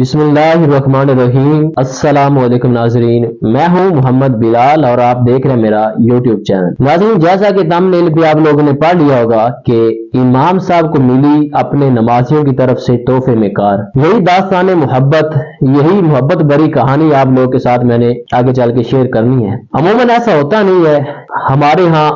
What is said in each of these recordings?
बिस्मिल्लाहिर्रहमानिर्रहीम। अस्सलाम वालेकुम नाजरीन, मैं हूं मोहम्मद बिलाल और आप देख रहे हैं मेरा यूट्यूब चैनल। नाजरीन, जैसा कि थंबनेल पे आप लोगों ने पढ़ लिया होगा कि इमाम साहब को मिली अपने नमाजियों की तरफ से तोहफे में कार। यही दास्तान मोहब्बत, यही मोहब्बत भरी कहानी आप लोगों के साथ मैंने आगे चल के शेयर करनी है। अमूमन ऐसा होता नहीं है, हमारे यहाँ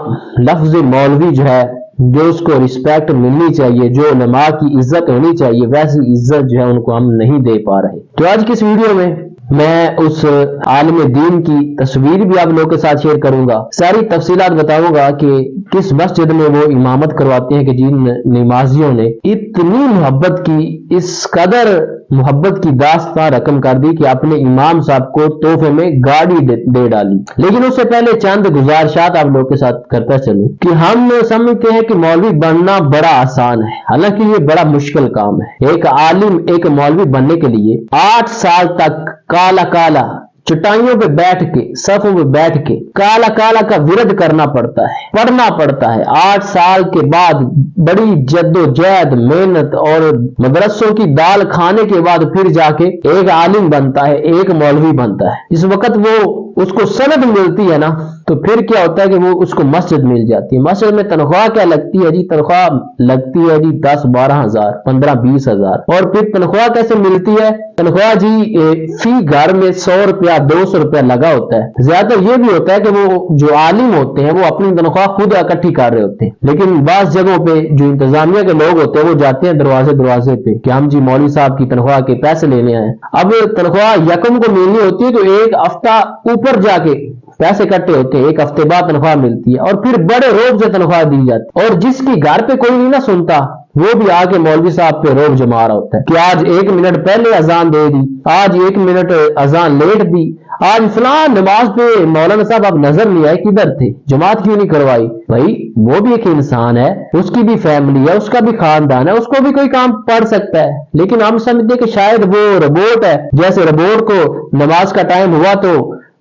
लफ्ज मौलवी जो है, जो उसको रिस्पेक्ट मिलनी चाहिए, जो उलमा की इज्जत होनी चाहिए, वैसी इज्जत जो है उनको हम नहीं दे पा रहे। तो आज की इस वीडियो में मैं उस आलिम दीन की तस्वीर भी आप लोगों के साथ शेयर करूंगा, सारी तफसीलात बताऊंगा कि किस मस्जिद में वो इमामत करवाते हैं कि जिन नमाजियों ने इतनी मोहब्बत की, इस कदर मोहब्बत की दास्तां रकम कर दी कि अपने इमाम साहब को तोहफे में गाड़ी दे डाली। लेकिन उससे पहले चंद गुजारिशात आप लोगों के साथ करता चलूं कि हम समझते हैं कि मौलवी बनना बड़ा आसान है, हालांकि ये बड़ा मुश्किल काम है। एक आलिम, एक मौलवी बनने के लिए 8 साल तक काला काला चटाइयों पे बैठ के, सफों पे बैठ के काला काला का विरद करना पड़ता है, पढ़ना पड़ता है। 8 साल के बाद बड़ी जद्दोजहद, मेहनत और मदरसों की दाल खाने के बाद फिर जाके एक आलिम बनता है, एक मौलवी बनता है। इस वक्त वो उसको सनद मिलती है ना, तो फिर क्या होता है कि वो उसको मस्जिद मिल जाती है। मस्जिद में तनख्वाह क्या लगती है जी? तनख्वाह लगती है जी 10-12 हजार, 15-20 हजार। और फिर तनख्वाह कैसे मिलती है? तनख्वाह जी फी घर में 100 रुपया 200 रुपया लगा होता है। ज्यादा ये भी होता है कि वो जो आलिम होते हैं वो अपनी तनख्वाह खुद इकट्ठी कर रहे होते हैं, लेकिन बास जगहों पे जो इंतजामिया के लोग होते हैं वो जाते हैं दरवाजे दरवाजे पे कि हम जी मौलवी साहब की तनख्वाह के पैसे लेने आए। अब तनख्वाह यकम को मिलनी होती है तो एक हफ्ता ऊपर जाके पैसे इकट्ठे होते हैं, एक हफ्ते बाद तनख्वाह मिलती है और फिर बड़े रोब से तनख्वाह दी जाती है। और जिसकी घर पे कोई नहीं ना सुनता, वो भी आके मौलवी साहब पे रोब जमा रहा होता है कि आज 1 मिनट पहले अजान दे दी, आज 1 मिनट अजान लेट दी, आज फलां नमाज पे मौलाना साहब आप नजर नहीं आए, किधर थे, जमात क्यों नहीं करवाई? भाई वो भी एक इंसान है, उसकी भी फैमिली है, उसका भी खानदान है, उसको भी कोई काम पड़ सकता है। लेकिन हम समझते कि शायद वो रोबोट है, जैसे रोबोट को नमाज का टाइम हुआ तो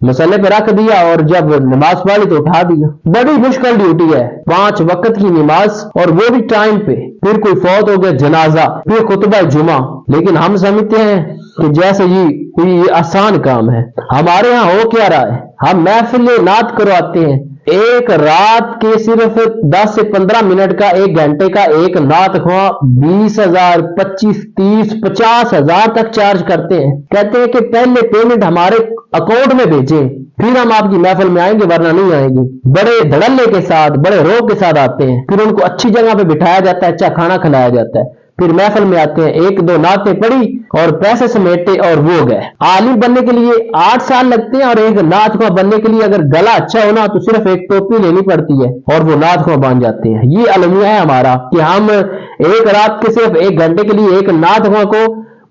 मसले पे रख दिया और जब नमाज पढ़ी तो उठा दिया। बड़ी मुश्किल ड्यूटी है, 5 वक्त की नमाज और वो भी टाइम पे। फिर कोई फौत हो गया, जनाजा, फिर खुतबा जुमा। लेकिन हम समझते हैं कि जैसे ये कोई आसान काम है। हमारे यहाँ हो क्या रहा है, हम महफिल नात करवाते हैं, एक रात के सिर्फ 10 से 15 मिनट का, 1 घंटे का एक नात ख्वां 20 हजार, 25, 30, 50 हजार तक चार्ज करते हैं। कहते हैं कि पहले पेमेंट हमारे अकाउंट में भेजें, फिर हम आपकी महफिल में आएंगे, वरना नहीं आएंगे। बड़े धड़ल्ले के साथ, बड़े रोग के साथ आते हैं। फिर उनको अच्छी जगह पे बिठाया जाता है, अच्छा खाना खिलाया जाता है, फिर महफिल में आते हैं, 1-2 नातें पढ़ी और पैसे समेटे और वो गए। आलिम बनने के लिए 8 साल लगते हैं और एक नात ख्वां बनने के लिए अगर गला अच्छा होना तो सिर्फ एक टोपी लेनी पड़ती है और वो नात ख्वां बन जाते हैं। ये अलमिया है हमारा कि हम एक रात के सिर्फ 1 घंटे के लिए एक नात ख्वां को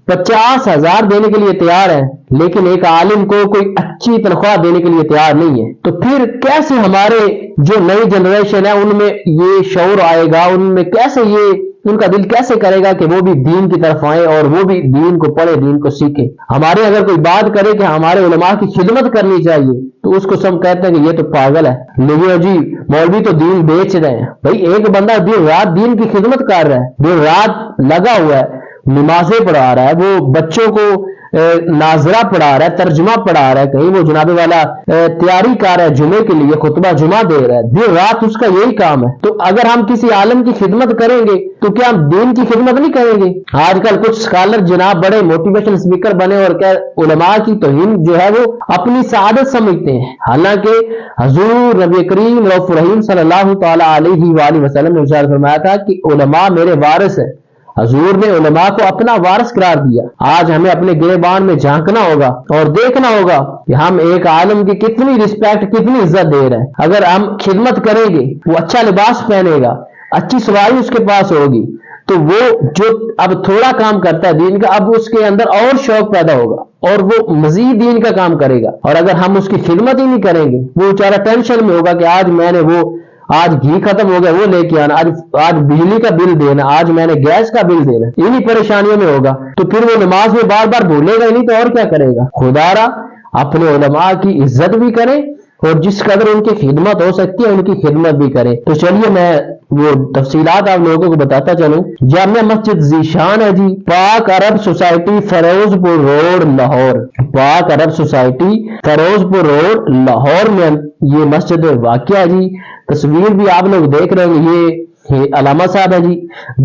50 हजार देने के लिए तैयार है, लेकिन एक आलिम को कोई अच्छी तनख्वाह देने के लिए तैयार नहीं है। तो फिर कैसे हमारे जो नई जनरेशन है उनमें ये शऊर आएगा, उनमें कैसे ये, उनका दिल कैसे करेगा कि वो भी दीन की तरफ आए और वो भी दीन को पढ़े, दीन को सीखे। हमारे अगर कोई बात करे कि हमारे उलमा की खिदमत करनी चाहिए तो उसको सब कहते हैं कि ये तो पागल है, नहीं जी मौलवी तो दीन बेच रहे हैं। भाई एक बंदा दिन रात दीन की खिदमत कर रहा है, दिन रात लगा हुआ है, नमाजें पढ़ा रहा है, वो बच्चों को नाजरा पढ़ा रहा है, तर्जुमा पढ़ा रहा है, कहीं वो जनाबे वाला तैयारी कर रहा है जुमे के लिए, खुतबा जुमा दे रहा है, दिन रात उसका यही काम है। तो अगर हम किसी आलम की खिदमत करेंगे तो क्या हम दीन की खिदमत नहीं करेंगे? आजकल कुछ स्कॉलर जनाब बड़े मोटिवेशन स्पीकर बने और क्या उलमा की तौहीन जो है वो अपनी सादत समझते हैं। हालांकि हजूर नबी करीम रऊफ रहीम सल्लल्लाहु तआला अलैहि वसल्लम ने इरशाद फरमाया था कि उलमा मेरे वारिस है। हजूर ने उलमा को अपना वारिस करार दिया। आज हमें अपने गिरबान में झांकना होगा और देखना होगा कि हम एक आलम की कितनी रिस्पेक्ट, कितनी इज्जत दे रहे हैं। अगर हम खिदमत करेंगे, वो अच्छा लिबास पहनेगा, अच्छी सवारी उसके पास होगी, तो वो जो अब थोड़ा काम करता है दीन का, अब उसके अंदर और शौक पैदा होगा और वो मजीद दीन का काम करेगा। और अगर हम उसकी खिदमत ही नहीं करेंगे, वो बेचारा टेंशन में होगा कि आज मैंने आज घी खत्म हो गया वो लेके आना, आज बिजली का बिल देना, आज मैंने गैस का बिल देना, इन्हीं परेशानियों में होगा। तो फिर वो नमाज में बार बार भूलेगा ही नहीं तो और क्या करेगा। खुदारा अपने उलमा की इज्जत भी करें اور جس قدر ان کی خدمت ہو سکتی ہے ان کی خدمت بھی کریں۔ تو چلیے میں وہ تفصیلات آپ لوگوں کو بتاتا چلوں۔ جامع مسجد ذیشان ہے جی، پاک عرب سوسائٹی فیروز پور روڈ لاہور، پاک عرب سوسائٹی فیروز پور روڈ لاہور میں یہ مسجد واقع ہے جی۔ تصویر بھی آپ لوگ دیکھ رہے ہیں، یہ علامہ صاحب ہے جی۔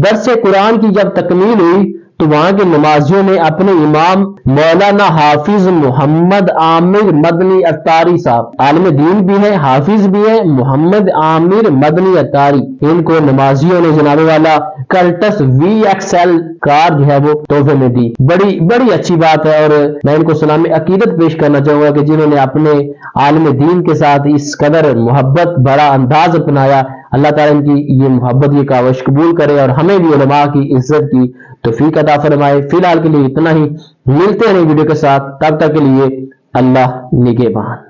درس قرآن کی جب تکمیل ہوئی تو وہاں کے نمازیوں نے اپنے امام مولانا حافظ محمد عامر مدنی اتاری صاحب، عالم دین بھی ہے، حافظ بھی ہے، محمد عامر مدنی اتاری، ان کو نمازیوں نے جناب والا کرٹس VXL کار جو ہے وہ تحفے میں دی۔ بڑی اچھی بات ہے، اور میں ان کو سلام عقیدت پیش کرنا چاہوں گا کہ جنہوں نے اپنے عالم دین کے ساتھ اس قدر محبت بڑا انداز اپنایا۔ اللہ تعالیٰ ان کی یہ محبت یہ کاوش قبول کرے اور ہمیں بھی علماء کی عزت کی توفیق عطا فرمائے۔ فی الحال کے لیے اتنا ہی، ملتے ہیں نئی ویڈیو کے ساتھ، تب تک کے لیے اللہ نگہبان۔